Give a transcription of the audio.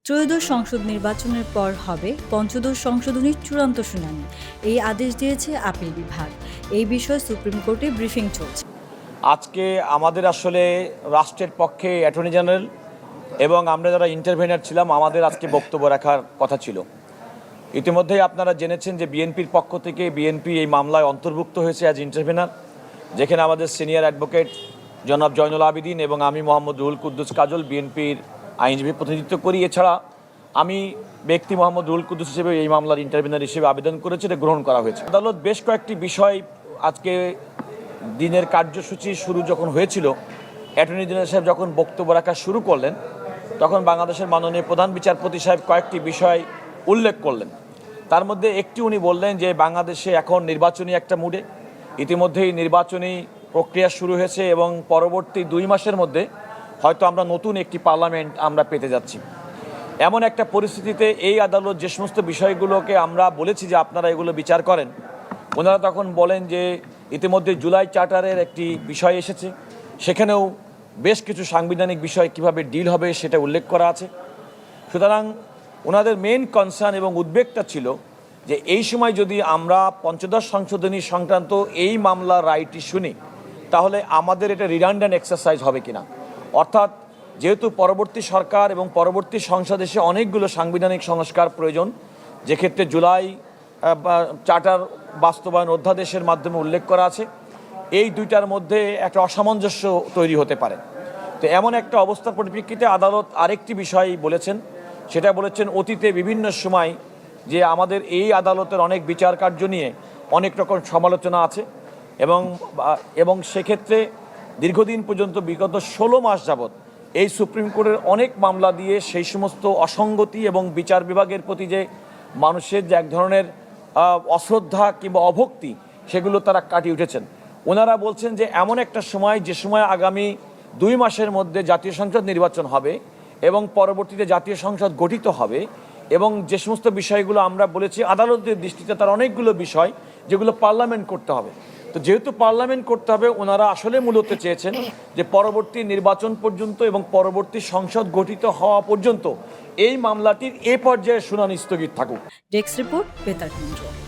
ত্রয়োদশ সংসদ নির্বাচনের পর হবে পঞ্চদশ সংশোধনীর চূড়ান্ত শুনানি। এই আদেশ দিয়েছে আপিল বিভাগ। এই বিষয়ে সুপ্রিম কোর্টে ব্রিফিং চলছে। আজকে আমাদের আসলে রাষ্ট্রের পক্ষে অ্যাটর্নি জেনারেল এবং আমরা যারা ইন্টারভেনার ছিলাম আমাদের আজকে বক্তব্য রাখার কথা ছিল। ইতিমধ্যেই আপনারা জেনেছেন যে বিএনপির পক্ষ থেকে বিএনপি এই মামলায় অন্তর্ভুক্ত হয়েছে অ্যাজ ইন্টারভেনার, যেখানে আমাদের সিনিয়র অ্যাডভোকেট জনাব জয়নুল আবেদিন এবং আমি মোহাম্মদ রুহুল কুদ্দুস কাজল বিএনপির আইনজীবী প্রতিনিধিত্ব করি। এছাড়া আমি ব্যক্তি মোহাম্মদ রুহুল কুদ্দুস হিসেবে এই মামলার ইন্টারভেনার হিসেবে আবেদন করেছে, এটা গ্রহণ করা হয়েছে। আদালত বেশ কয়েকটি বিষয় আজকে দিনের কার্যসূচি শুরু যখন হয়েছিল, অ্যাটর্নি জেনারেল সাহেব যখন বক্তব্য রাখা শুরু করলেন তখন বাংলাদেশের মাননীয় প্রধান বিচারপতি সাহেব কয়েকটি বিষয় উল্লেখ করলেন। তার মধ্যে একটি উনি বললেন যে বাংলাদেশে এখন নির্বাচনী একটা মুডে, ইতিমধ্যেই নির্বাচনী প্রক্রিয়া শুরু হয়েছে এবং পরবর্তী 2 মাসের মধ্যে হয়তো আমরা নতুন একটি পার্লামেন্ট আমরা পেতে যাচ্ছি। এমন একটা পরিস্থিতিতে এই আদালত যে সমস্ত বিষয়গুলোকে আমরা বলেছি যে আপনারা এগুলো বিচার করেন, ওনারা তখন বলেন যে ইতিমধ্যে জুলাই চার্টারের একটি বিষয় এসেছে, সেখানেও বেশ কিছু সাংবিধানিক বিষয় কিভাবে ডিল হবে সেটা উল্লেখ করা আছে। সুতরাং ওনাদের মেইন কনসার্ন এবং উদ্বেগটা ছিল যে এই সময় যদি আমরা পঞ্চদশ সংশোধনী সংক্রান্ত এই মামলার রায়টি শুনি তাহলে আমাদের এটা রিডান্ডেন্ট এক্সারসাইজ হবে কিনা। অর্থাৎ যেহেতু পরবর্তী সরকার এবং পরবর্তী সংসদ এসে অনেকগুলো সাংবিধানিক সংস্কার প্রয়োজন, যেক্ষেত্রে জুলাই চার্টার বাস্তবায়ন অধ্যাদেশের মাধ্যমে উল্লেখ করা আছে, এই দুইটার মধ্যে একটা অসামঞ্জস্য তৈরি হতে পারে। তো এমন একটা অবস্থার পরিপ্রেক্ষিতে আদালত আরেকটি বিষয় বলেছেন, সেটা বলেছেন অতীতে বিভিন্ন সময় যে আমাদের এই আদালতের অনেক বিচার কার্য নিয়ে অনেক রকম সমালোচনা আছে এবং সেক্ষেত্রে দীর্ঘদিন পর্যন্ত বিগত 16 মাস যাবৎ এই সুপ্রিম কোর্টের অনেক মামলা দিয়ে সেই সমস্ত অসঙ্গতি এবং বিচার বিভাগের প্রতি যে মানুষের যে এক ধরনের অশ্রদ্ধা কিংবা অভক্তি, সেগুলো তারা কাটিয়ে উঠেছেন। ওনারা বলছেন যে এমন একটা সময়, যে সময় আগামী 2 মাসের মধ্যে জাতীয় সংসদ নির্বাচন হবে এবং পরবর্তীতে জাতীয় সংসদ গঠিত হবে, এবং যে সমস্ত বিষয়গুলো আমরা বলেছি আদালতের দৃষ্টিতে তার অনেকগুলো বিষয় যেগুলো পার্লামেন্ট করতে হবে। তো যেহেতু পার্লামেন্ট করতে হবে, ওনারা আসলে মূলত চেয়েছেন যে পরবর্তী নির্বাচন পর্যন্ত এবং পরবর্তী সংসদ গঠিত হওয়া পর্যন্ত এই মামলাটির এ পর্যায়ে শুনানি স্থগিত থাকুক। ডেস্ক রিপোর্ট, বেতার কেন্দ্র।